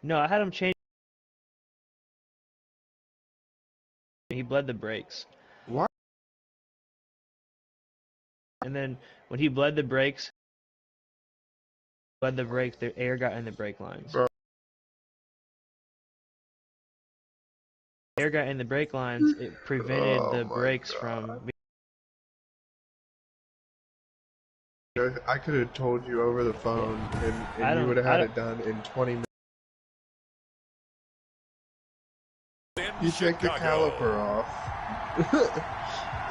No, I had him change. He bled the brakes. What? And then when he bled the brakes, the air got in the brake lines. Bro. Air got in the brake lines. It prevented the my brakes God. from. I could have told you over the phone, and you would have had it done in 20 minutes. You take the caliper off,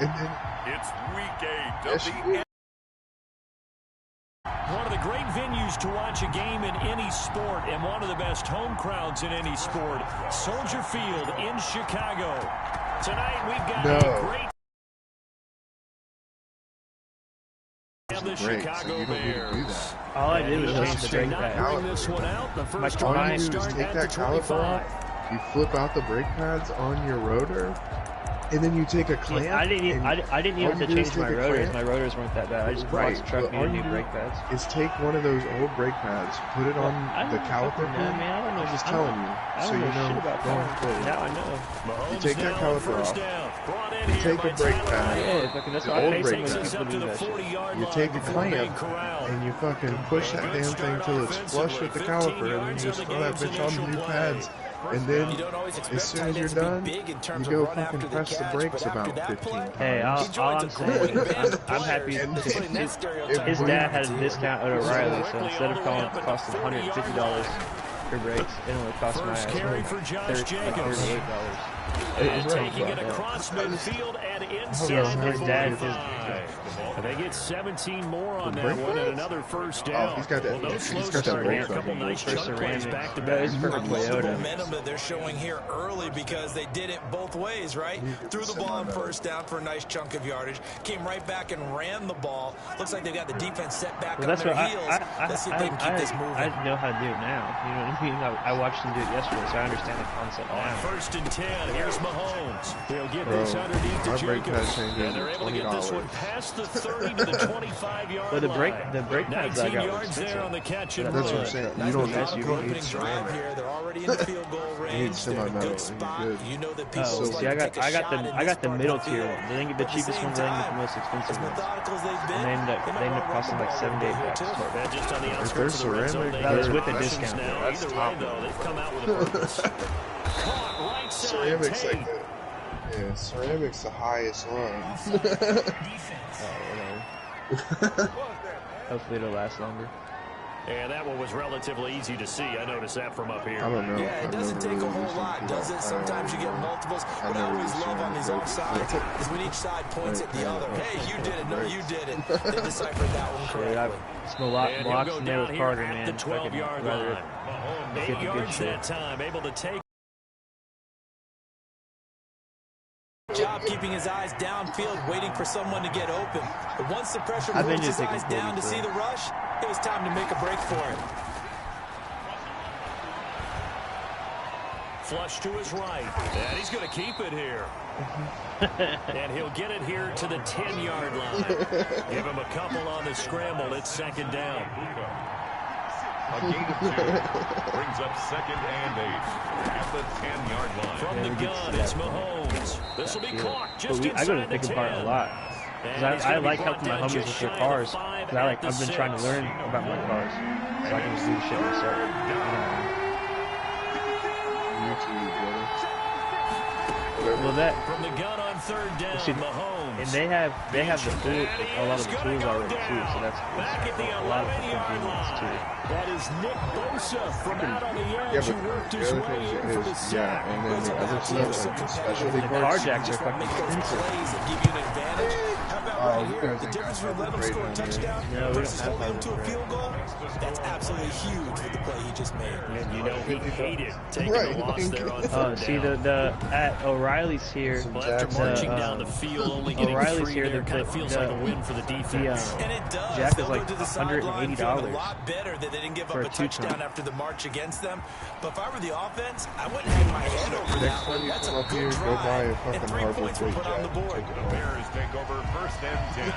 and then it's week 8 of the. One of the great venues to watch a game in any sport, and one of the best home crowds in any sport, Soldier Field in Chicago. Tonight we've got a great. The Chicago Bears. All I did was change the brake pads. Bring this one out. The first all try you do is start take at that the caliper 25. off, you flip out the brake pads on your rotor, and then you take a clamp. I didn't even have to change my rotors. Clamp. My rotors weren't that bad. I just bought the truck needed new brake pads. Is take one of those old brake pads, put it on the caliper pin. I'm just telling you, so you know going forward. Now I know. You take that caliper off. You take a brake pad, that's the what old I brake pay pad. some people to do that shit. You take a clamp and you fucking push that damn thing till it's flush with the caliper, and then you just throw that bitch on the new pads. And then, as soon as you're done, you go fucking press the brakes about 15 times. Hey, all I'm saying is I'm happy. His dad had a discount at O'Reilly, so instead of costing $150 for brakes, it only cost my ass $38. Taking it across midfield and inside his dad. They get 17 more on that one and another first down. Oh, he's got that. He's got that a couple nice chunk plays back to back. The momentum that they're showing here early because they did it both ways, right? Threw the ball on first down for a nice chunk of yardage, came right back and ran the ball. Looks like they've got the defense set back on their heels. Let's see if they can keep this moving. I know how to do it now. You know what I mean? I watched them do it yesterday, so I understand the concept now. First and 10. Here's Mahomes. He'll get this underneath to Jacobs. And they're able to get this one past the 30 to the 25-yard line. The brake pads I got yards there on the catch and that's what I'm saying. You don't need ceramic here. They're already in the field goal range. They're in a good spot. You know that people see, I got the middle tier one. They didn't get the cheapest one. They didn't get the most expensive one. And they ended up costing like $7 to $8. Just on the If outskirts there's of the red zone, ceramic, that was with a discount. That's top. They've come out with a purpose. Caught right side. Ceramic's like ceramic's the highest one. Hopefully it'll last longer. And that one was relatively easy to see. I noticed that from up here. I don't know. Yeah, it doesn't take a whole lot, does it? Sometimes you get multiples. What I always love on these offsides is when each side points at the other. Hey, you did it. No, you did it. They deciphered that one correctly. It's a lot blocks in there with Carter, man. The 12-yard line. 8 yards that time, able to take. Job keeping his eyes downfield, waiting for someone to get open. But once the pressure moves his eyes down to see the rush, it was time to make a break for it. Flush to his right. And he's going to keep it here. And he'll get it here to the 10-yard line. Give him a couple on the scramble. It's second down. A gain of 2 brings up 2nd and 8 at the 10-yard line. From the gun, it's Mahomes. This will be caught just inside I go to the the 10. part a lot. Because I like helping my homies with their cars. Because I've been trying to learn about my cars. So I can just do the shit myself. Well, that from the gun on 3rd down, Mahomes. And they have the tool, a lot of the tools already too. So that's a lot of convenience too. That is Nick Bosa from out on the edge who worked his way in for the sack. And then the other stuff, especially the carjacks are fucking expensive. Plays that give you an advantage. How about right here? The difference between letting them score a touchdown versus holding them to a field goal. That's absolutely huge with the play he just made. And you know he hated taking the loss there on 3rd see down. the at O'Reilly's here. Well, after marching down the field, only getting O'Reilly's 3 here. there kind of feels like a win for the defense. And it does. Jack is They'll like go to the sideline feeling $180. a lot better that they didn't give up for a touchdown after the march against them. But if I were the offense, I wouldn't hang my head over that one. That's a good drive, and 3 points were put on the board. The Bears take over 1st and 10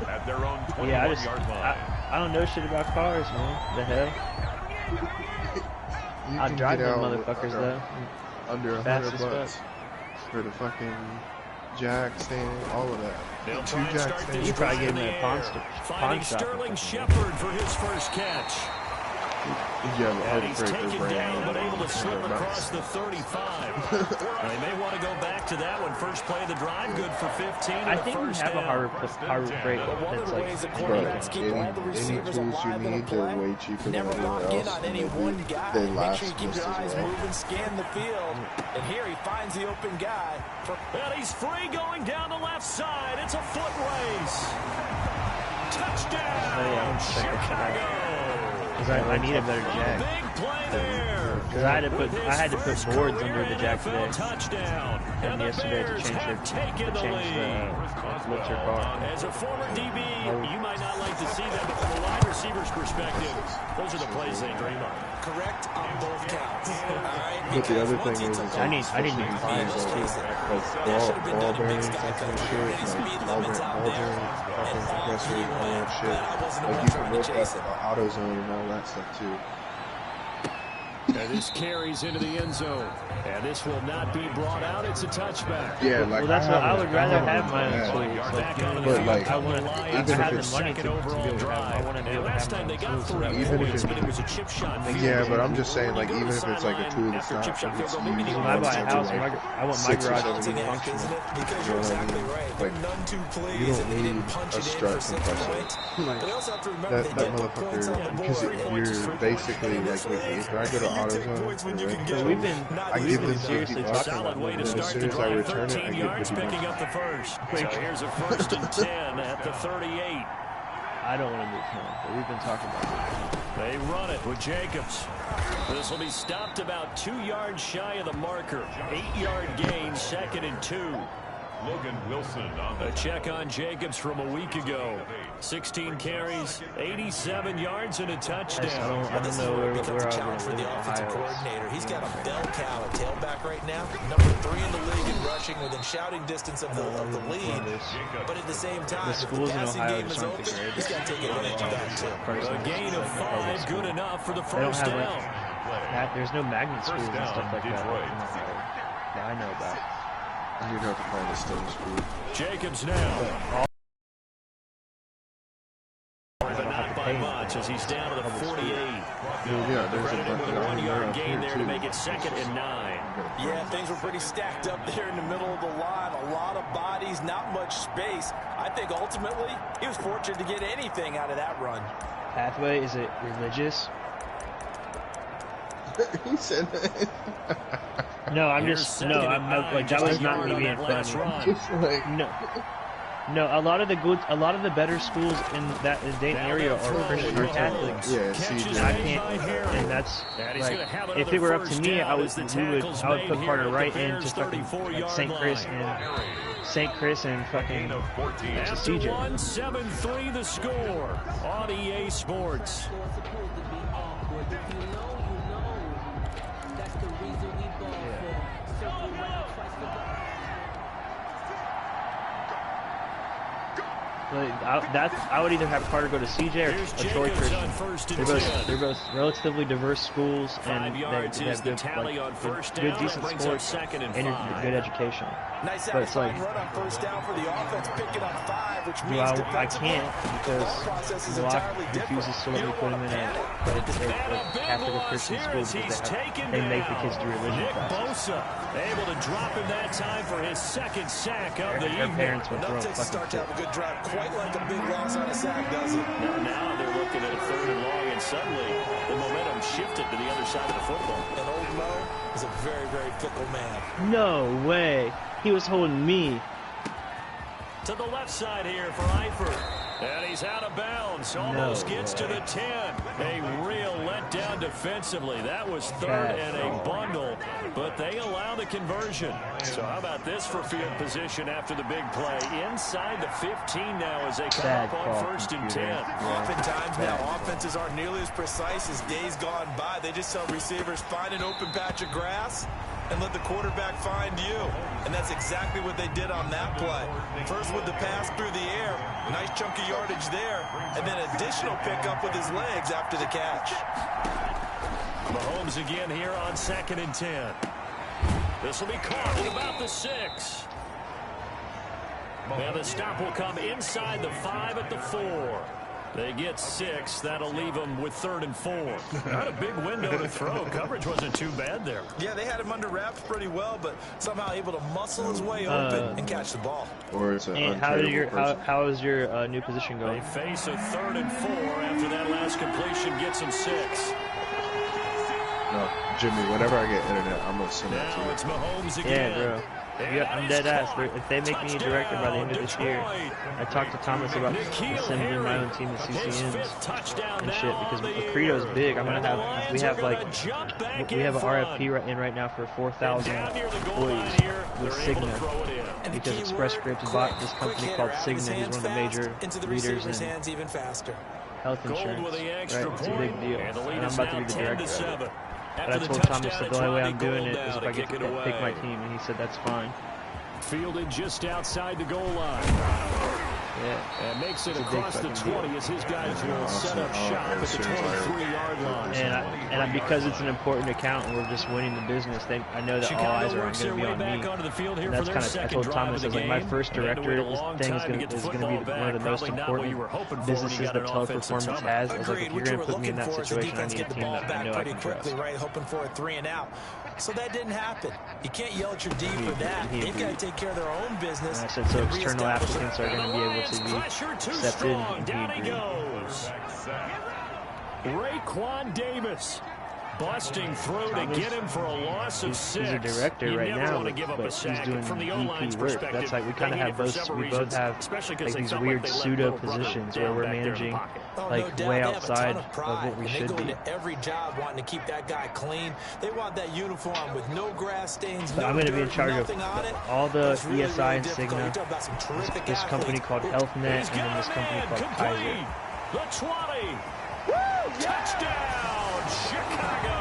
at their own 21-yard line. I don't know shit about cars, man. The hell? You I'll can drive get them out motherfuckers though. under $100 for the fucking jack stand, all of that. 2 jack stands. You probably gave me a pawn shop. Sterling Shepard for his first catch. Yeah, and he's taken down, but able to slip across the 35. They may want to go back to that one. First play of the drive, good for 15. I think we have a Harbor Freight that's like any tools you need, they're way cheaper than everywhere else. They last just as well. Move and scan the field. And here he finds the open guy. And he's free going down the left side. It's a foot race. Touchdown, Chicago. Because I need a better jack. Big play there. Because I had to put boards under the jack today. Touchdown. And yesterday to change the what's your car. As a former DB, you might not like to see that, but from a wide receiver's perspective, those are the plays they dream of. Correct on both counts. All right. But the other thing is, I need new tires too. Like ball bearings, that kind of shit, like ball bearings, fucking compressors, all that shit. Like you can look at the AutoZone and all that stuff too. And this carries into the end zone. And this will not be brought out. It's a touchback. Yeah, like well, that's what I would rather have my own tools. But like, I want to have the money to be able to have. I want to be able to have my own tools. Even if it was a chip shot. Yeah, but I'm just saying, like, even if it's like a tool that's not, when I buy a house, I want my garage to be functional. Because you're exactly right. Like, none two plays. You don't need a strut compressor. Like, that motherfucker, because you're basically like, if I go to AutoZone, I give them $50, and as soon as I return it, I get $50. So here's a 1st and 10 at the 38. I don't want to do 10, but we've been talking about it. They run it with Jacobs. This will be stopped about 2 yards shy of the marker. 8-yard gain, 2nd and 2. Logan Wilson on a check on Jacobs from a week ago. 16 carries, 87 yards, and a touchdown. I don't know where becomes a challenge for the offensive coordinator. He's got a bell cow at tailback right now. Number 3 in the league in rushing within shouting distance of the lead. But at the same time, if the passing game is open, he's got to take advantage of that too. A gain of 5, good enough for the first down. There's no magnet schools and stuff like that. That I know about. You'd have to find a stone school. Jacobs now. But not by much as he's down to the 48. Yeah, there's a 1-yard gain there to make it 2nd and 9. Yeah, things were pretty stacked up there in the middle of the line. A lot of bodies, not much space. I think ultimately he was fortunate to get anything out of that run. Pathway, is it religious? He said that. No, I'm just I'm like that was not me being funny. No, a lot of the better schools in that Dayton area are Christian or Catholic. Yeah, see, I can't, and that's like if it were up to me, I would put Carter right into fucking St. Chris and fucking CJ. 1-7-3 the score on EA Sports. I would either have Carter go to CJ or Troy Christian. They're both relatively diverse schools, and they have good decent sports and good education. But it's like, I can't because Block refuses to let me put him in a Catholic or Christian school because they make the kids do religion classes. Able to drop him that time for his 2nd sack of the evening. Parents will throw start to have a good drive, quite like a big loss on a sack, does it? Now they're looking at a 3rd and long, and suddenly the momentum shifted to the other side of the football. And old Mo is a very, very fickle man. No way. He was holding me. To the left side here for Eifert. And he's out of bounds. Almost gets to the 10. A real letdown defensively. That was 3rd and a bundle. But they allow the conversion. So how about this for field position after the big play? Inside the 15 now as they come up on 1st and 10. Oftentimes now offenses aren't nearly as precise as days gone by. They just tell receivers, find an open patch of grass and let the quarterback find you. And that's exactly what they did on that play. First with the pass through the air. Nice chunk of yardage there. And then additional pickup with his legs after the catch. Mahomes again here on 2nd and 10. This will be caught at about the 6. And the stop will come inside the 5 at the 4. They get 6. That'll leave them with 3rd and 4. Not a big window to throw. Coverage wasn't too bad there. Yeah, they had him under wraps pretty well, but somehow able to muscle his way open and catch the ball. Or it's an how is your new position going? They face a 3rd and 4 after that last completion gets them 6. No, Jimmy, whenever I get internet, I'm going to send that to you. Now it's Mahomes again. Yeah, bro. I'm dead ass. If they make me director by the end of this year, I talked to Thomas about sending my own team to CCNs and shit because Credo's big. We have an RFP in right now for 4,000 employees with Cigna because Express Scripts bought this company called Cigna, who's one of the major leaders in health insurance. Right, it's a big deal, and I'm about to be the director of it. But I told Thomas that the only way I'm doing it is if I get to pick my team, and he said that's fine. Fielded just outside the goal line. Yeah. And makes it across the 20 as his guys will set up shop at the 23-yard line. And because it's an important account and we're just winning the business, I know that all eyes are going to be on me. And that's kind of, I told Thomas, I was like, my first director thing is going to be one of the most important businesses that Teleperformance has. I was like, if you're going to put me in that situation, I need a team that I know I can trust. Hoping for a 3 and out. So that didn't happen. You can't yell at your D for that. They've got to take care of their own business. And I said, so external applicants are going to be able to be accepted, and down he goes. Raekwon Davis busting through to get him for a loss of 6. He's a director right now, but he's doing VP work. That's like we kind of have both. We both have like these weird pseudo positions where we're managing like way outside of what we should be. Every job wanting to keep that guy clean. They want that uniform with no grass stains. But I'm going to be in charge of all the ESI and Cigna. This company called HealthNet, and then this company called Kaiser. The 20. Touchdown, Chicago.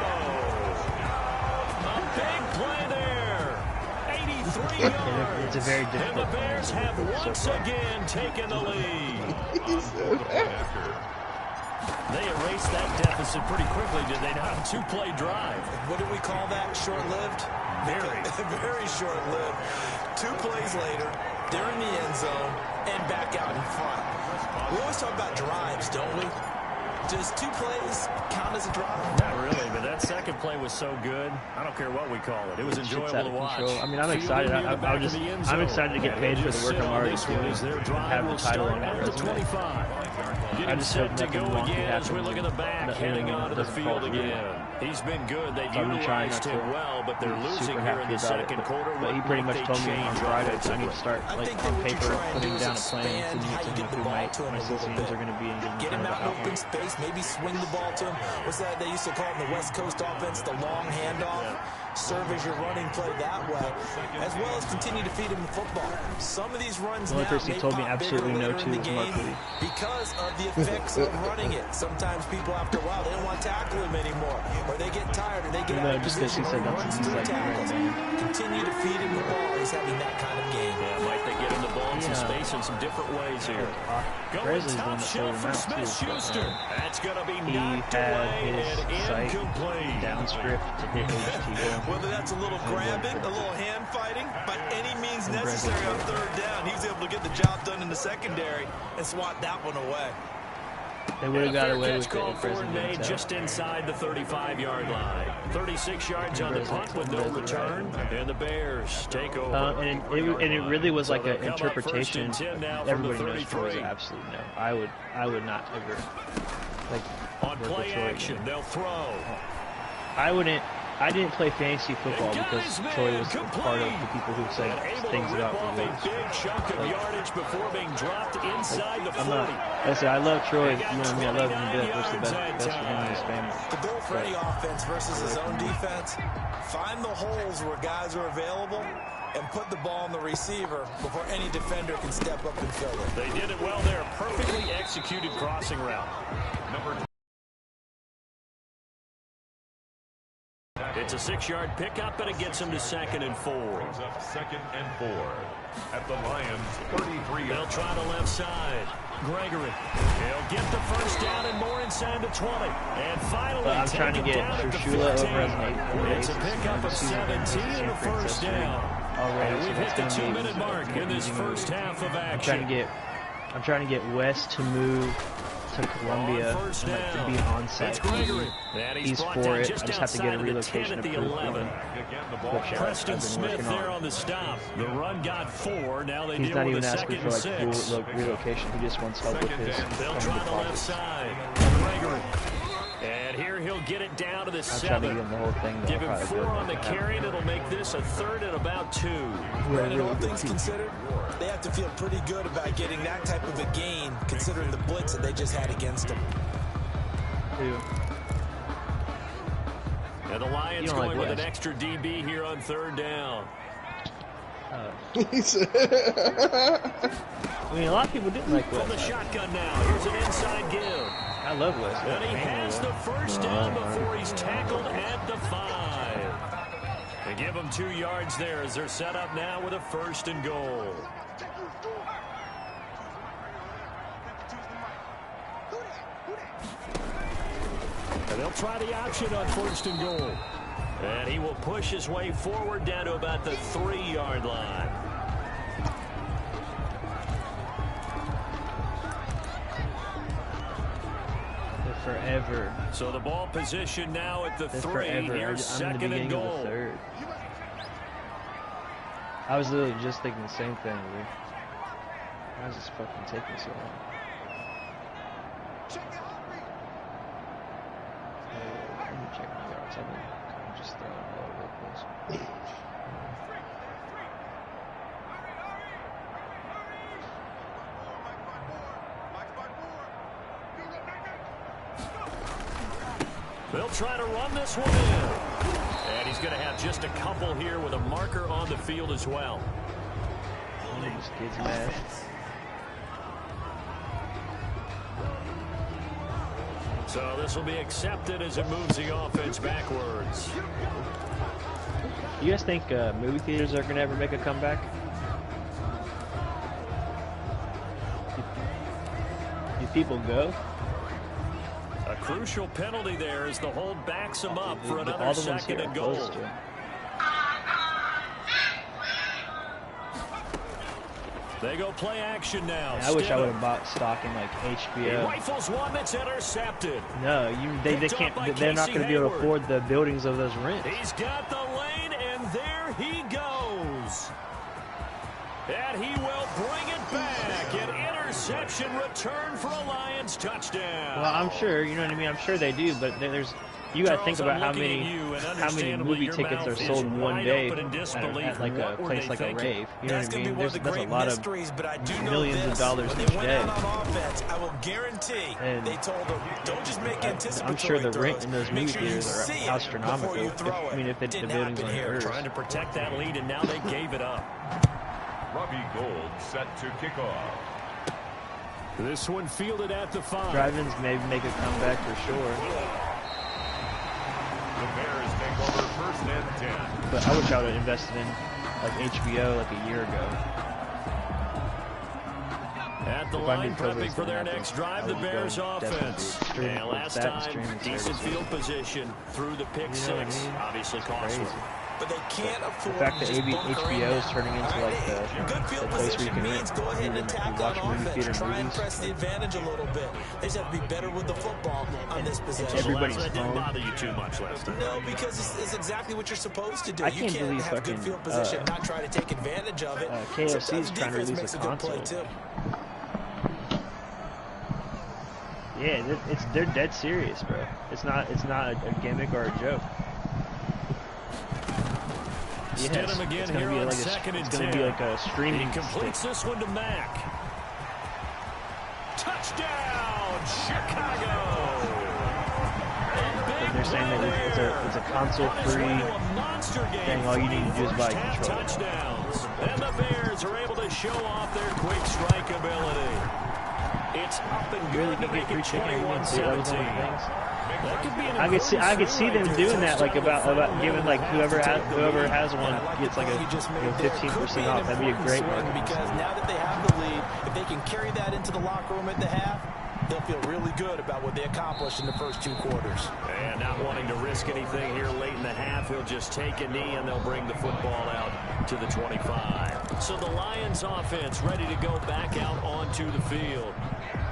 A big play there. 83 yards. It's a very difficult. And the Bears have once again taken the lead. They erased that deficit pretty quickly, did they not? 2-play drive. What do we call that? Short-lived? Very short-lived. 2 plays later, they're in the end zone and back out in front. We always talk about drives, don't we? Does 2 plays count as a drive? Not really, but that second play was so good. I don't care what we call it. It was enjoyable to watch. I mean, I'm excited. I'm excited to get paid for the work I'm already doing. Have the title on my resume. I just hope nothing wonky happens. We look at the back, heading onto the field again. He's been good. They've utilized him well, but they're losing here in the second quarter. But he pretty much told me on Friday that I need to start, like, on paper, putting down a plan to meet who my CCNs are going to be and get him out in open space, maybe swing the ball to him. What's that they used to call it in the West Coast offense, the long handoff? Serve as your running play that way, as well as continue to feed him the football. Some of these runs the only person who told me absolutely no to was Mark Lee. Because of the effects of running it. Sometimes people, after a while, they don't want to tackle him anymore, or they get tired, or they get out of position. Continue to feed him the ball. He's having that kind of game. Yeah, might they get him the ball in some space in some different ways here. Going top shelf for Smith-Schuster. That's going to be knocked away and incomplete. Downscript to hit HT. Whether that's a little grabbing, a little hand fighting, by any means necessary on 3rd down, he was able to get the job done in the secondary and swat that one away. They would have got away with it if President made just inside the 35-yard line. 36 yards on the punt with no return, and the Bears take over. And it really was like an interpretation. Everybody knows Troy is absolutely no. I would not ever like on play action. They'll throw. I didn't play fantasy football because Troy was part of the people who said things about the weights. Big chunk of yardage before being dropped inside the 40. Listen, I love Troy. You know me, I love him to death. What's the best for him and his family? The goal for any offense versus his own defense, find the holes where guys are available and put the ball on the receiver before any defender can step up and fill it. They did it well there. Perfectly executed crossing route. It's a 6-yard pickup, and it gets him to 2nd and 4. Brings up 2nd and 4 at the Lions' 33. They'll try the left side. Gregory. He'll get the first down and more inside the 20. And finally, I'm trying to get Trishula over as an 8. It's a pickup of 17 and a first down. Already, and we've hit the 2-minute mark in this first half of action. I'm trying to get West to move to Columbia and, to be on site. He's for it. I just have to get a relocation approved. Preston Smith there on the stop. The run got 4. Now they He's deal not with even a asking 2nd for and 6. relocation. He just wants help with his. They'll try the left side. Gregory. And here he'll get it down to the 7. I'm trying to get him the whole thing. Give him 4 on the carry, and it'll make this a 3rd and about 2. And all things considered, they have to feel pretty good about getting that type of a gain, considering the blitz that they just had against them. And the Lions going with an extra DB here on 3rd down. I mean, a lot of people didn't like West. From the shotgun now, here's an inside give. I love West. And he has the first down before he's tackled at the 5. They give him 2 yards there as they're set up now with a 1st and goal. And they'll try the option on 1st and goal. And he will push his way forward down to about the 3-yard line. Forever. So the ball position now at the 3. Here's 2nd and goal. I was literally just thinking the same thing, dude. Why is this fucking taking so long? Let me check my yards. I'm kind of just throwing all over the place. They'll try to run this one in. And he's going to have just a couple here with a marker on the field as well. This kid's mad. So this will be accepted as it moves the offense backwards. You guys think movie theaters are going to ever make a comeback? Do people go? A crucial penalty there as the hold backs him up for another 2nd and goal. They go play action now. Man, I wish I would have bought stock in like HBO. He rifles one that's intercepted. No, they can't. They're not going to be able to afford the buildings of those rents. He's got the lane, and there he goes. And he will bring it back. An interception return for a Lions touchdown. Well, I'm sure, you know what I mean? I'm sure they do, but there's, you got to think about how many movie tickets are sold in one day at like a place like a rave. You know what I mean? That's a lot of millions of dollars each day. I will guarantee they told them, don't just make anticipatory I'm sure the rent in those movie sure theaters are astronomical. If the buildings are yours. Trying to protect that lead, and now they gave it up. Robbie Gould set to kick off. This one fielded at the 5. Drive-ins maybe make a comeback for sure. The Bears take over 1st and 10. But I wish I would have invested in like HBO like a year ago. At the line, prepping for their next drive, the Bears offense. And last time, decent field position through the pick 6. Obviously costly. But they can't afford the fact that HBO is turning into like the place where you can means go ahead and attack watch on movie theater offense. Try and movies. press the advantage a little bit. They just have to be better with the football on this possession. Everybody's that didn't home. bother you too much last time. No, because it's exactly what you're supposed to do. I You can't can't believe have good fucking, field position and not try to take advantage of it. KFC Sometimes is trying to defense release makes a a good play console. too. Yeah, they're dead serious, bro. It's not a gimmick or a joke. Stidham again here on 2nd and 10. It's going to be like a streaming. He completes this one to Mack. Touchdown, Chicago! They're saying that it's a console-free thing. All you need to do is buy a controller. Touchdowns. And the Bears are able to show off their quick strike ability. It's up and good to make it 21-17. That I could see them doing that, like about giving like whoever has one gets like a 15% off. That'd be a great one. Because now that they have the lead, if they can carry that into the locker room at the half, they'll feel really good about what they accomplished in the first 2 quarters. And not wanting to risk anything here late in the half, he'll just take a knee and they'll bring the football out to the 25. So the Lions offense ready to go back out onto the field.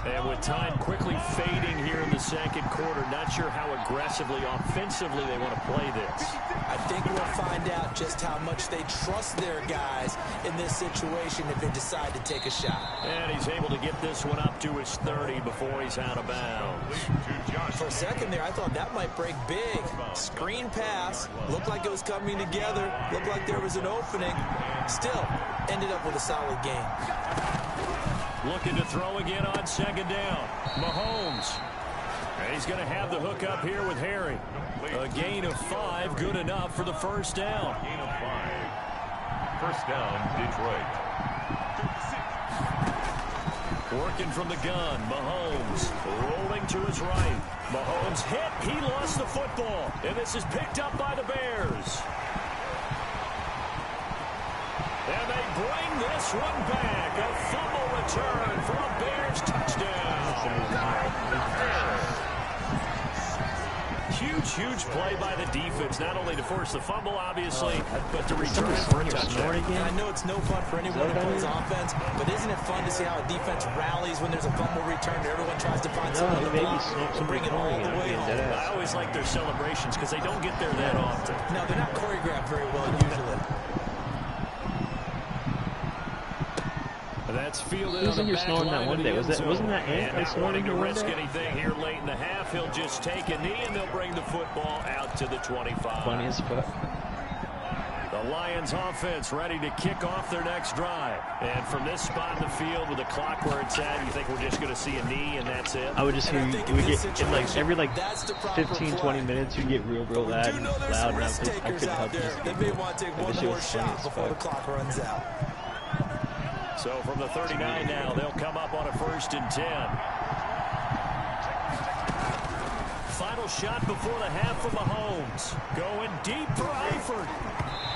And with time quickly fading here in the second quarter, not sure how aggressively, offensively they want to play this. I think we'll find out just how much they trust their guys in this situation if they decide to take a shot. And he's able to get this one up to his 30 before he's out of bounds. For a second there, I thought that might break big. Screen pass, looked like it was coming together, looked like there was an opening. Still, ended up with a solid game. Looking to throw again on second down. Mahomes. And he's going to have the hook up here with Harry. A gain of 5, good enough for the first down. Gain of 5. First down, Detroit. Working from the gun, Mahomes rolling to his right. Mahomes hit, he lost the football. And this is picked up by the Bears. And they bring this one back. A fumble return for a Bears touchdown. Huge play by the defense, not only to force the fumble, obviously, but to return for a touchdown. I know it's no fun for anyone who plays offense, but isn't it fun to see how a defense rallies when there's a fumble return? Everyone tries to find someone to block and bring it all the way home. I always like their celebrations because they don't get there that often. No, they're not choreographed very well usually. That's fielded Who's on in the here back snoring that line one of day? the end zone. Wasn't that Ant And not snoring wanting to here one risk day? anything here late in the half, he'll just take a knee and they'll bring the football out to the 25. Funny as fuck. The Lions offense ready to kick off their next drive. And from this spot in the field with the clock where it's at, you think we're just going to see a knee and that's it? I would just hear we get in like every 15-20 minutes you get real loud and loud, and I couldn't help just they may want to take one more shot before the clock runs out. So from the 39 now, they'll come up on a 1st and 10. Final shot before the half for Mahomes. Going deep for Eifert.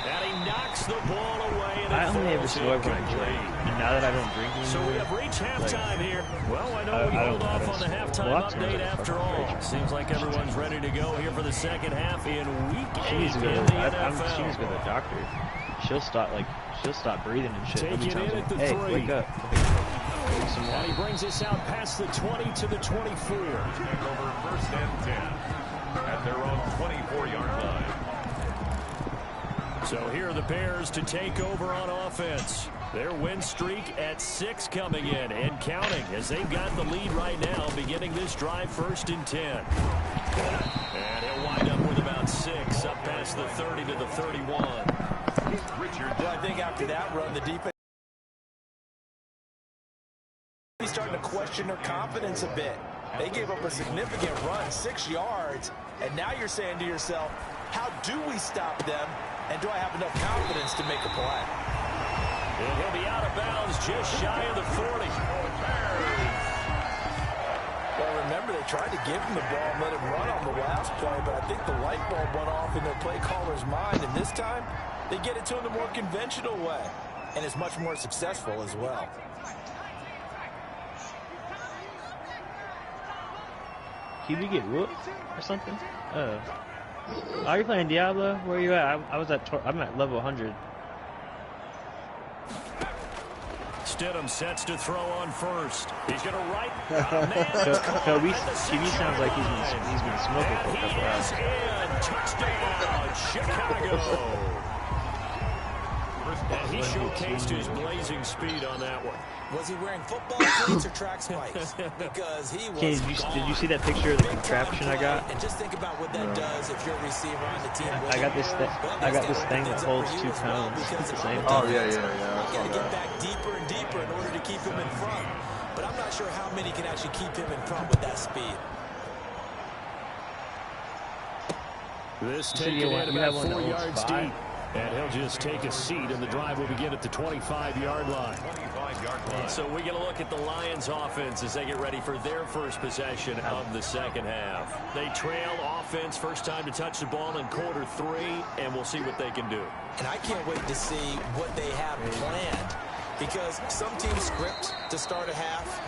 And he knocks the ball away. And I only ever swear when I drink. And now that I don't drink anymore. So we have reached halftime here. Well, I know we hold off on the halftime update after all. Seems like everyone's ready to go here for the second half in week 8 in the NFL. She needs to go to the doctor. She'll stop breathing and shit. Taking Every it at time the 3. Hey, wake up. And he brings us out past the 20 to the 24. Back over 1st and 10 at their own 24-yard line. So here are the Bears to take over on offense. Their win streak at 6 coming in and counting as they've got the lead right now beginning this drive 1st and 10. And he'll wind up with about 6 up past the 30 to the 31. Well, I think after that run, the defense is starting to question their confidence a bit. They gave up a significant run, 6 yards, and now you're saying to yourself, how do we stop them, and do I have enough confidence to make a play? And he'll be out of bounds just shy of the 40. Well, remember, they tried to give him the ball and let him run on the last play, but I think the light bulb went off in their play caller's mind, and this time, they get it to him the more conventional way, and it's much more successful as well. Did we get whooped or something? Are you playing Diablo? Where are you at? I'm at level 100. Stidham sets to throw on first. He's going to right. TV sounds like he's been smoking for a couple hours. Touchdown, Chicago. And he showcased his blazing speed on that one. Was he wearing football cleats or track spikes? Because he was Did you see that picture of the contraption I got? And just think about what that does if you're a receiver on the team. I got this thing that holds 2 pounds at the same time. Oh, yeah. You got to get back deeper and deeper in order to keep him in front. But I'm not sure how many can actually keep him in front with that speed. This taking it about 4 yards deep. And he'll just take a seat, and the drive will begin at the 25-yard line. 25-yard line. So we get a look at the Lions offense as they get ready for their first possession of the second half. They trail offense, first time to touch the ball in quarter 3, and we'll see what they can do. And I can't wait to see what they have planned, because some teams script to start a half.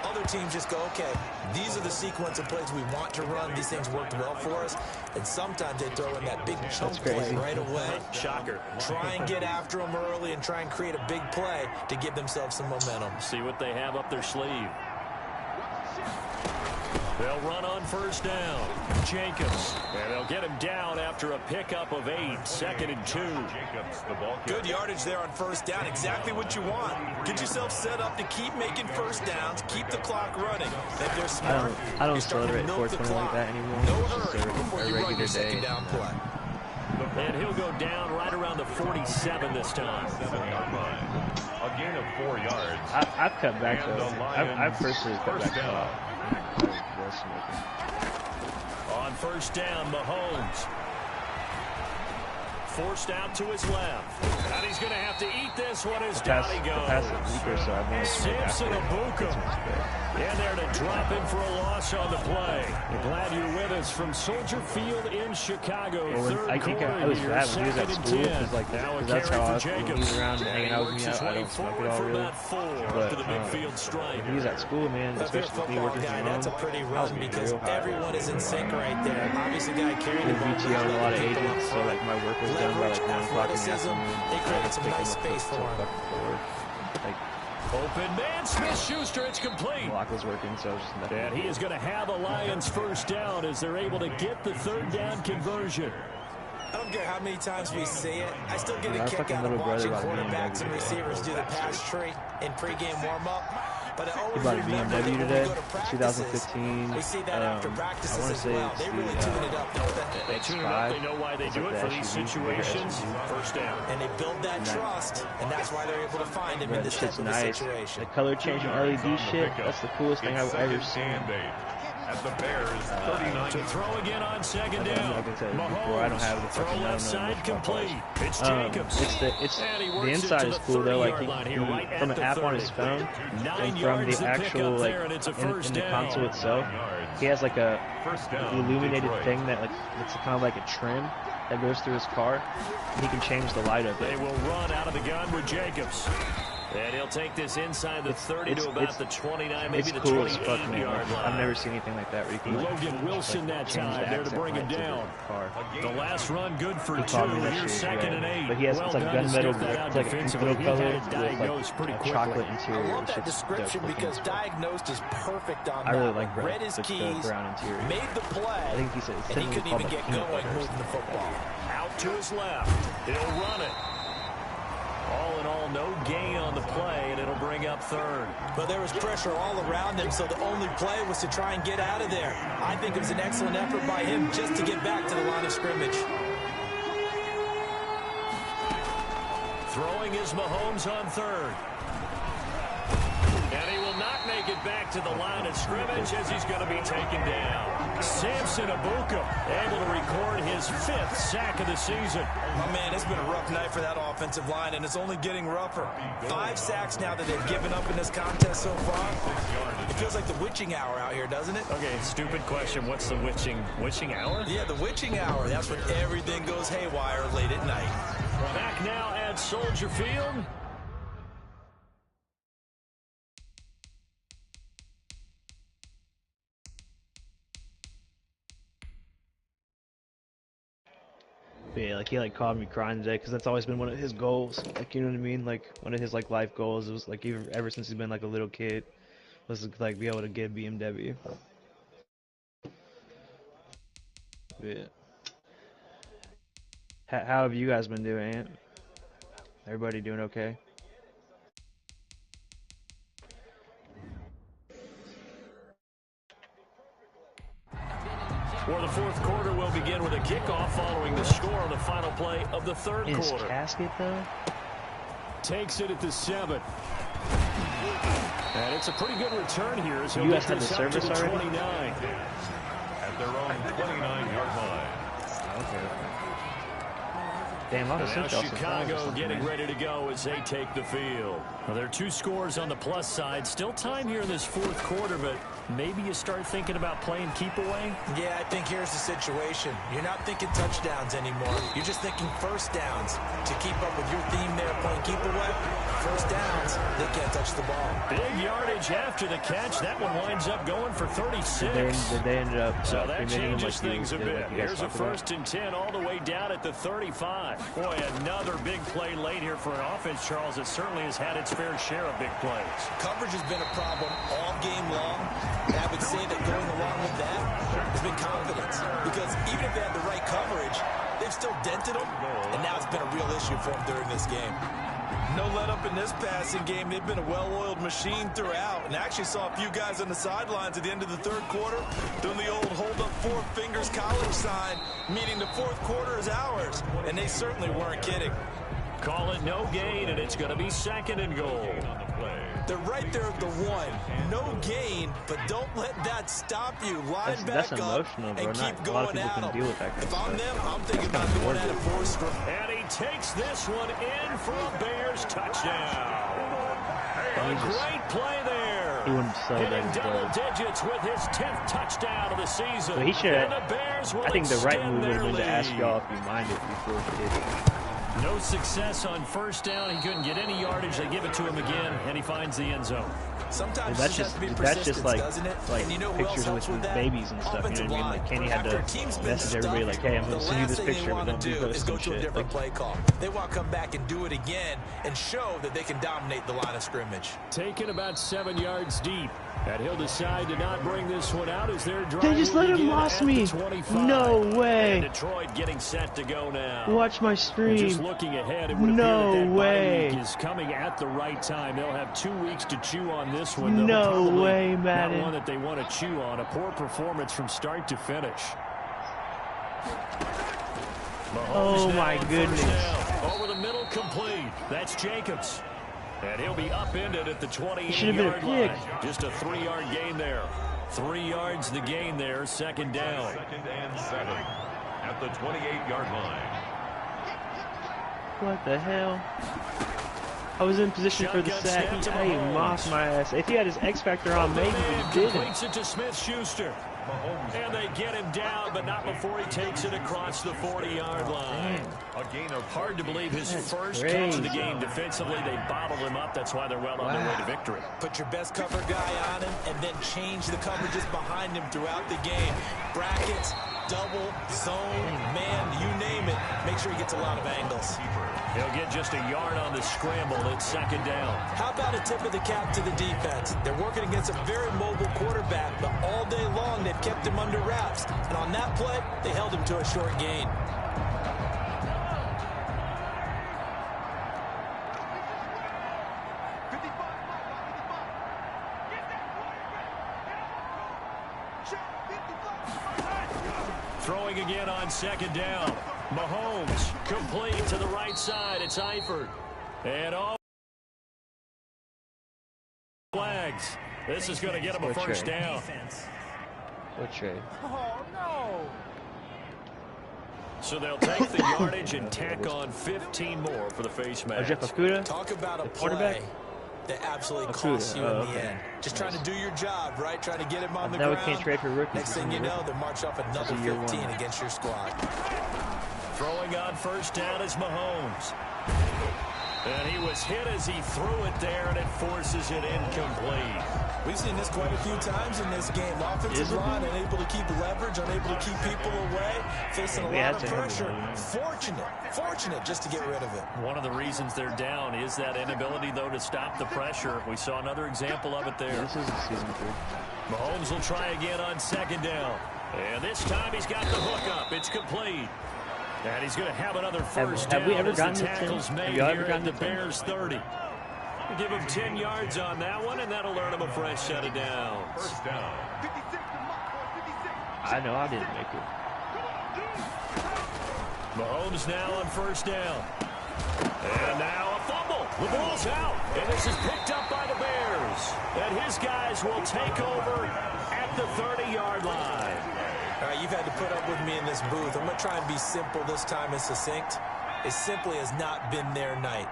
Other teams just go, okay, these are the sequence of plays we want to run. These things worked well for us. And sometimes they throw in that big chunk play right away. Shocker. Try and get after them early and try and create a big play to give themselves some momentum. See what they have up their sleeve. They'll run on first down. Jacobs. And they'll get him down after a pickup of 8. 2nd and 2. Jacobs, the ball carrier. Good yardage there on first down. Exactly what you want. Get yourself set up to keep making first downs. Keep the clock running. If they're smart, I don't celebrate 420 like that anymore. No It's just hurry before you run your second down play. And he'll go down right around the 47 this time. 7-yard line. A gain of 4 yards. I've cut back though. I've personally cut back a lot. On first down, Mahomes. Forced out to his left. And he's going to have to eat this one as down he goes. Simpson Abuka in there to drop him for a loss on the play. We're glad you're with us from Soldier Field in Chicago. I think I was bad when he was at school, because that's how I was when he was around and hanging out with me. I don't smoke it all really. But when he was at school, man, especially with me working from home, that's a pretty run because everyone is in sync right there. Obviously, guy carrying the ball. VT on a lot of agents, so like my work was done by like 9 o'clock in the afternoon. They created some nice space for him. Like, open man, Smith-Schuster, it's complete. Block was working, so I was just nothing. And he is going to have a Lions first down as they're able to get the third down conversion. I don't care how many times we see it. I still get a kick out of watching quarterbacks and receivers do the pass tree in pregame warm-up. But I always remember that when we go to practices, 2015. we see that after practices I want to as say well. it's They really tune it up, don't they? They tune it up. They know why they do it for these situations. First down. And they build that trust, and that's why they're able to find him in this type of a situation. The color changing LED shit, that's the coolest thing I've ever seen. At the Bears, 39. To throw again on second down. Like I said before, I don't have the fucking left side complete. It's Jacobs. It's the inside is cool though. Like from an app on his phone, and from the actual like in the console itself, he has like a illuminated thing that like it's kind of like a trim that goes through his car. And he can change the light of it. They will run out of the gun with Jacobs. And he'll take this inside the 30 to about the 29, maybe the 28-yard line. I've never seen anything like that. Where you can Logan Wilson that time there to bring him down. The last run good for 2. Here's 2nd and 8. But he has it's like gunmetal, it's like a pink color with like chocolate interior. I love that description because diagnosed is perfect on that. I really like read his keys, brown interior. made the play, I think he said and he couldn't even get going moving the football. Out to his left. He'll run it. All in all, no gain on the play, and it'll bring up 3rd. But there was pressure all around him, so the only play was to try and get out of there. I think it was an excellent effort by him just to get back to the line of scrimmage. Throwing is Mahomes on 3rd. And he will not make it back to the line of scrimmage as he's going to be taken down. Simpson Abuka able to record his 5th sack of the season. Oh, man, it's been a rough night for that offensive line, and it's only getting rougher. 5 sacks now that they've given up in this contest so far. It feels like the witching hour out here, doesn't it? Okay, stupid question. What's the witching hour? Yeah, the witching hour. That's when everything goes haywire late at night. Back now at Soldier Field. Yeah, like he like called me crying today because that's always been one of his goals. Like, you know what I mean? Like one of his like life goals. It was like ever since he's been like a little kid, was like be able to get BMW. Yeah. How have you guys been doing, Ant? Everybody doing okay? Well, the 4th quarter will begin with a kickoff following the score on the final play of the 3rd quarter. His casket, though? Takes it at the 7. And it's a pretty good return here as he'll you get guys had the this out to service the already? 29. At their own 29-yard line. Okay. Damn, I was now Chicago getting ready to go as they take the field. Well, there are 2 scores on the plus side. Still time here in this 4th quarter, but maybe you start thinking about playing keep away? Yeah, I think here's the situation. You're not thinking touchdowns anymore. You're just thinking first downs. To keep up with your theme there, playing keep away, first downs, they can't touch the ball. Big yardage after the catch. That one winds up going for 36. They ended up so that changes things a bit. Here's a 1st and 10 all the way down at the 35. Boy, another big play late here for an offense, Charles, that certainly has had its fair share of big plays. Coverage has been a problem all game long. And I would say that going along with that has been confidence. Because even if they had the right coverage, they've still dented them. And now it's been a real issue for them during this game. No let up in this passing game. They've been a well-oiled machine throughout. And I actually saw a few guys on the sidelines at the end of the 3rd quarter doing the old hold up 4 fingers college sign, meaning the 4th quarter is ours. And they certainly weren't kidding. Call it no gain, and it's going to be 2nd and goal. They're right there at the 1. No gain, but don't let that stop you. Line that's back up and keep going at them. If I'm them, I'm thinking about going at it 4 straight. And he takes this one in for a Bears touchdown. A great play there. He wouldn't so hitting double digits with his 10th touchdown of the season. Well, he should. I think the right move would have been to ask y'all if you minded before he did it. No success on 1st down. He couldn't get any yardage. They give it to him again, and he finds the end zone. Sometimes that's just like and you know pictures with babies and stuff. You know what I mean? Like Kenny had to message everybody like, "Hey, I'm going to send you this picture, but don't be posting shit." Different play call. They want to come back and do it again and show that they can dominate the line of scrimmage. Taken about 7 yards deep. And he'll decide to not bring this one out as they're driving. They just let him lost me. No way. And Detroit getting set to go now. Watch my screen. Just looking ahead, it would appear that bye week is coming at the right time. They'll have 2 weeks to chew on this one. No way, Madden. Not one that they want to chew on. A poor performance from start to finish. Oh my goodness. Over the middle, complete. That's Jacobs. And he'll be upended at the 28-yard line. Just a 3-yard gain there. 3 yards the gain there. 2nd down. 2nd and 7 at the 28-yard line. What the hell? I was in position for the sack. He mossed my ass. If he had his X Factor on, maybe he didn't. Completes it to Smith-Schuster. And they get him down, but not before he takes it across the 40-yard line. A gain of hard to believe his first catch of the game defensively. They bottled him up. That's why they're well on their way to victory. Put your best cover guy on him and then change the coverages behind him throughout the game. Brackets, double, zone, man, you name it. Make sure he gets a lot of angles. He'll get just a yard on the scramble. It's 2nd down. How about a tip of the cap to the defense? They're working against a very mobile quarterback, but all day long they've kept him under wraps. And on that play, they held him to a short gain. Throwing again on 2nd down. Mahomes complete to the right side. It's Eifert. And all flags. This is going to get him a first down. What trade? Oh, no. So they'll take the yardage and tack on 15 more for the face mask. Jeff Okuda? Talk about a quarterback that absolutely costs you in the end. Just trying to do your job, right? Trying to get him on the ground. Now we can't trade for rookies. Next thing you know, they march off another 15 against your squad. Throwing on 1st down is Mahomes. And he was hit as he threw it there, and it forces it incomplete. We've seen this quite a few times in this game. Offensive line unable to keep leverage, unable to keep people away, facing a lot of pressure. Fortunate just to get rid of it. One of the reasons they're down is that inability, though, to stop the pressure. We saw another example of it there. This is season 3. Mahomes will try again on 2nd down. And this time he's got the hook up. It's complete. And he's going to have another first down. Have we ever gotten the tackles made here at the Bears 30. We'll give him 10 yards on that one, and that'll earn him a fresh set of downs. First down. I know I didn't make it. Mahomes now on 1st down. And now a fumble. The ball's out. And this is picked up by the Bears. And his guys will take over at the 30-yard line. All right, you've had to put up with me in this booth. I'm going to try and be simple this time and succinct. It simply has not been their night.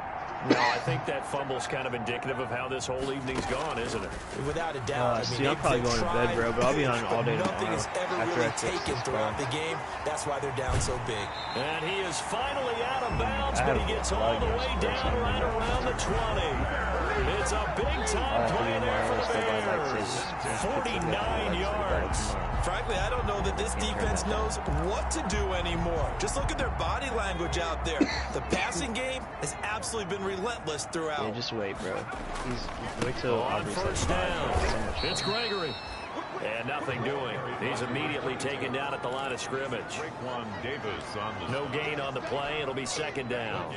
No, I think that fumble's kind of indicative of how this whole evening's gone, isn't it? Without a doubt. See, I'm probably going to bed, bro, but I'll be on all day tomorrow. Nothing is ever really taken throughout the game. That's why they're down so big. And he is finally out of bounds, but he gets all the way down right around the 20. It's a big-time play there for the Bears. 49 yards. Frankly, I don't know that this defense knows what to do anymore. Just look at their body language out there. The passing game has absolutely been relentless throughout. Yeah, just wait, bro. Wait till on first down. It's Gregory. And nothing doing. He's immediately taken down at the line of scrimmage. No gain on the play. It'll be second down.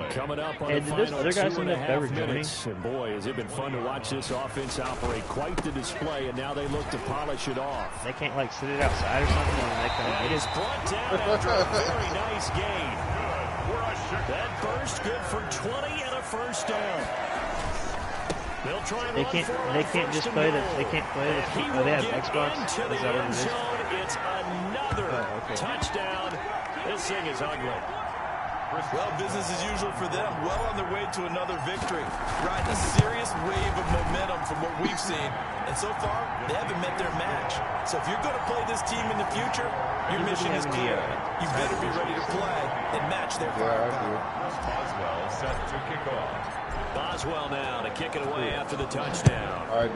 Coming up on the final 2.5 minutes. And boy, has it been fun to watch this offense operate. Quite the display, and now they look to polish it off. They can't, like, sit it outside or something and they come get it. It's brought down after a very nice gain. That burst good for 20 and a first down. They'll try and they can't just play the they have Xbox. Is that what it is? It's another touchdown. This thing is ugly. Well, business as usual for them. Well on their way to another victory. Riding a serious wave of momentum from what we've seen. And so far, they haven't met their match. So if you're going to play this team in the future, your mission is clear. You better be ready to play and match their firepower. Boswell set to kick off. Boswell now to kick it away after the touchdown. I do.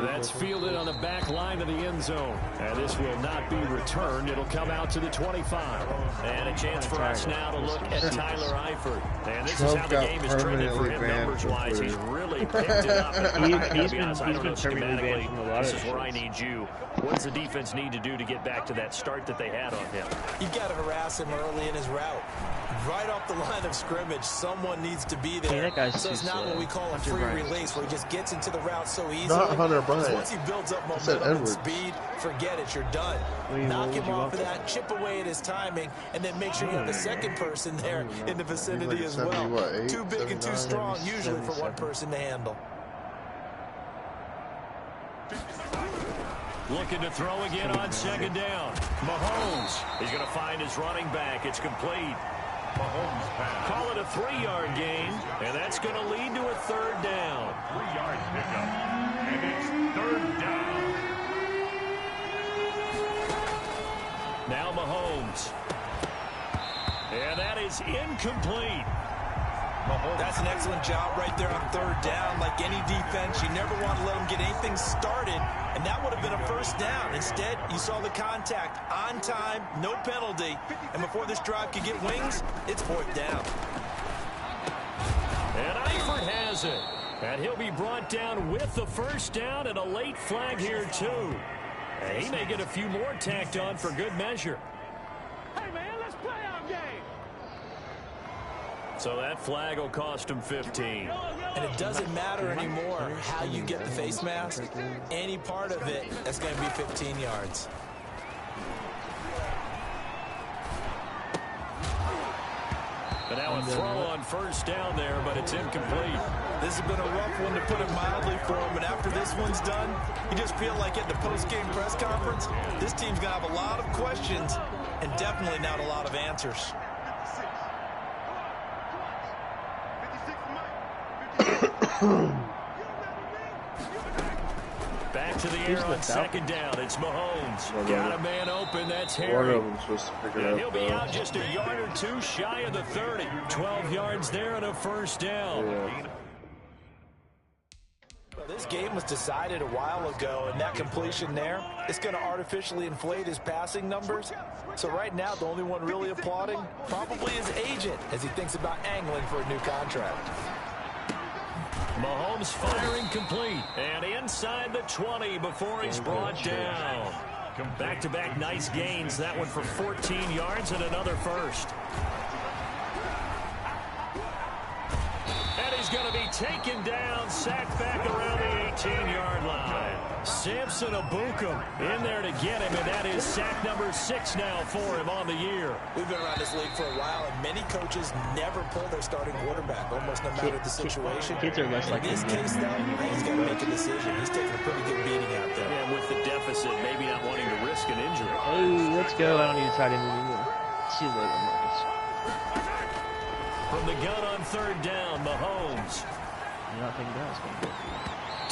That's fielded on the back line of the end zone. And this will not be returned. It'll come out to the 25. And a chance for us now to look at Tyler Eifert. And this is how the game is trended for him numbers-wise. He's really picked it up. He's been schematically. This is where I need you. What does the defense need to do to get back to that start that they had on him? You've got to harass him early in his route. Right off the line of scrimmage, someone needs to be there. So it's not what we call a free release, where he just gets into the route so easily. Not Hunter Bryant. Once he builds up momentum and speed, forget it, you're done. Knock him off of that, chip away at his timing, and then make sure you have the second person there in the vicinity as well. Too big and too strong, usually, for one person to handle. Looking to throw again on second down. Mahomes. He's going to find his running back. It's complete. Mahomes pass. Call it a 3-yard gain, and that's going to lead to a third down. 3-yard pickup, and it's third down. Now Mahomes. And that is incomplete. That's an excellent job right there on third down. Like any defense, you never want to let them get anything started, and that would have been a first down. Instead, you saw the contact on time, no penalty, and before this drive could get wings, it's fourth down. And Eifert has it, and he'll be brought down with the first down and a late flag here, too. And he may get a few more tacked on for good measure. Hey, man, let's play our game. So that flag will cost him 15. And it doesn't matter anymore how you get the face mask. Any part of it, that's going to be 15 yards. And now a throw on first down there, but it's incomplete. This has been a rough one, to put it mildly, for him. And after this one's done, you just feel like at the post-game press conference, this team's going to have a lot of questions and definitely not a lot of answers. Back to the air on second down. It's Mahomes. Got a man open. That's Harry. One of them's supposed to pick it And up, he'll be out just a yard or two shy of the 30. 12 yards there and a first down. Yeah. Well, this game was decided a while ago, and that completion there, it's going to artificially inflate his passing numbers. So right now, the only one really applauding probably his agent as he thinks about angling for a new contract. Mahomes firing complete. And inside the 20 before he's brought down. Back-to-back nice gains. That one for 14 yards and another first. And he's going to be taken down, sacked back around the 18-yard line. Samson Abukum in there to get him, and that is sack number 6 now for him on the year. We've been around this league for a while, and many coaches never pull their starting quarterback, almost no matter the situation. Kids are less like in this case, though, he's got to make a decision. He's taking a pretty good beating out there. And with the deficit, maybe not wanting to risk risk an injury. Hey, let's go. I don't need a tight end anymore. See you later, Marcus. From the gun on third down, Mahomes. Nothing does.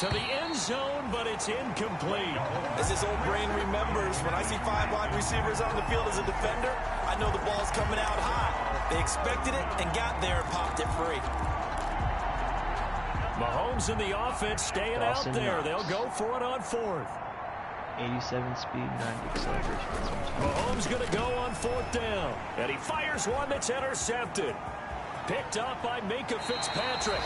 To the end zone, but it's incomplete. As his old brain remembers, when I see 5 wide receivers on the field as a defender, I know the ball's coming out high. They expected it and got there and popped it free. Mahomes and the offense staying out there. They'll go for it on fourth. 87 speed, 90 acceleration. Mahomes going to go on fourth down. And he fires one that's intercepted. Picked up by Minka Fitzpatrick.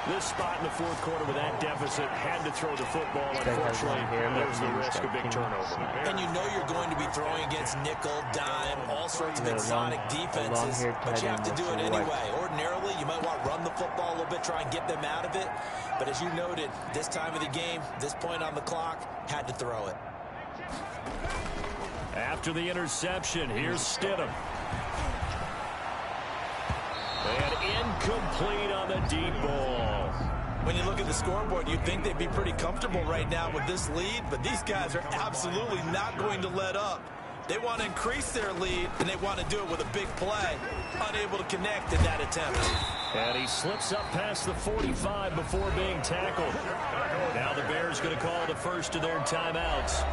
This spot in the fourth quarter with that deficit had to throw the football. Unfortunately, there's the risk of big turnover. And you know you're going to be throwing against nickel, dime, all sorts of exotic defenses, but you have to do it anyway. Ordinarily, you might want to run the football a little bit, try and get them out of it. But as you noted, this time of the game, this point on the clock, had to throw it. After the interception, here's Stidham. And incomplete on the deep ball. When you look at the scoreboard, you'd think they'd be pretty comfortable right now with this lead, but these guys are absolutely not going to let up. They want to increase their lead, and they want to do it with a big play. Unable to connect in that attempt. And he slips up past the 45 before being tackled. Now the Bears going to call the first of their timeouts.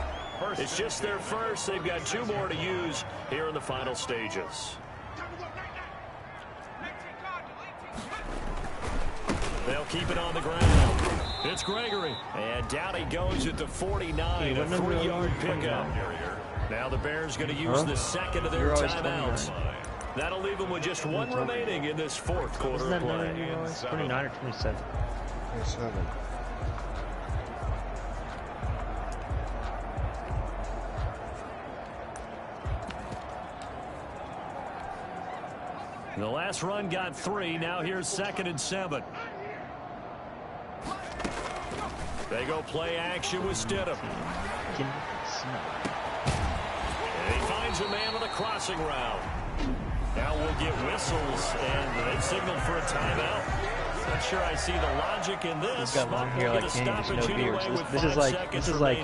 It's just their first. They've got 2 more to use here in the final stages. They'll keep it on the ground. It's Gregory. And down he goes at the 49. A 3-yard pickup. Now the Bears going to use the second of their timeouts. That'll leave them with just 1 remaining in this fourth quarter of play. 29 or 27? 27. The last run got 3. Now here's 2nd and 7. They go play action with Stidham. And he finds a man on the crossing route. Now we'll get whistles, and they signaled for a timeout. Not sure I see the logic in this. He's got long hair like Kenny, just no beard. This is like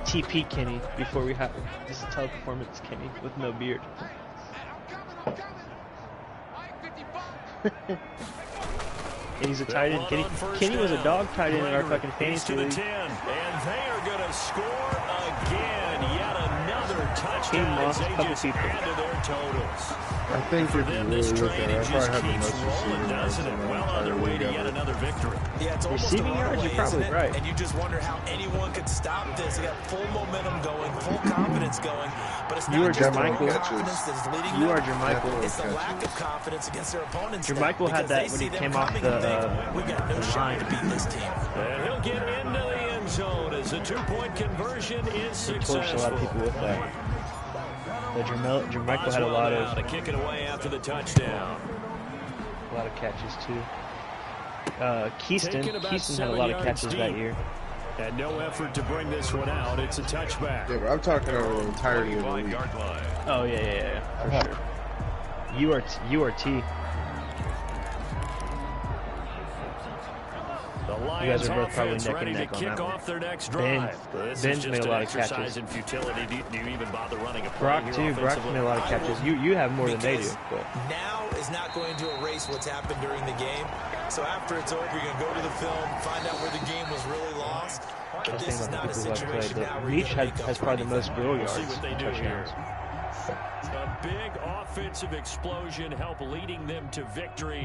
TP Kenny before we have this is teleperformance Kenny with no beard. And he's a tight end. Kenny was a dog tight end in our fucking fantasy league. 10, and they are going to score again. Yet another touchdown as they just added their totals. I think For if you them, really this look train at it, I just probably have the keeps most rolling, receiving yards doesn't in it? the Well on their entire way league to yet ever. another victory. Yeah, it's almost Receiving a yards, runaway, you're probably isn't it? right. And you just wonder how anyone could stop this. They got full momentum going, full confidence going. But it's You not are just their own Jermichael. confidence that is leading You them. are Jermichael. It's the lack of confidence against their opponents. Jermichael had that when he came off the we've got no shot to beat this team. And he'll get into the end zone as a 2-point conversion is He torched a lot of successful. people with that. But Jermichael had a lot to of kick it away after the touchdown. catches too. Keyston had a lot of catches that year. And no effort to bring this one out. It's a touchback. Yeah, but I'm talking over the entirety of the league. Oh yeah, for sure. URT. The You Lions guys are both probably offense neck and ready to neck on kick that one. off their next Ben- drive. This Ben's is made just a lot an of exercise catches. in futility. Do you even bother running a play Brock here too. Brock's offensively? made a lot of catches. You have more than they do. Because But now is not going to erase what's happened during the game. So after it's over, you're going to go to the film, find out where the game was really lost. But let's this think is about not the a people who have played. situation now But where you're Leach going to make up has for probably the most anything. grill We'll see yards. what they do Touchdowns. here. A big offensive explosion helped leading them to victory.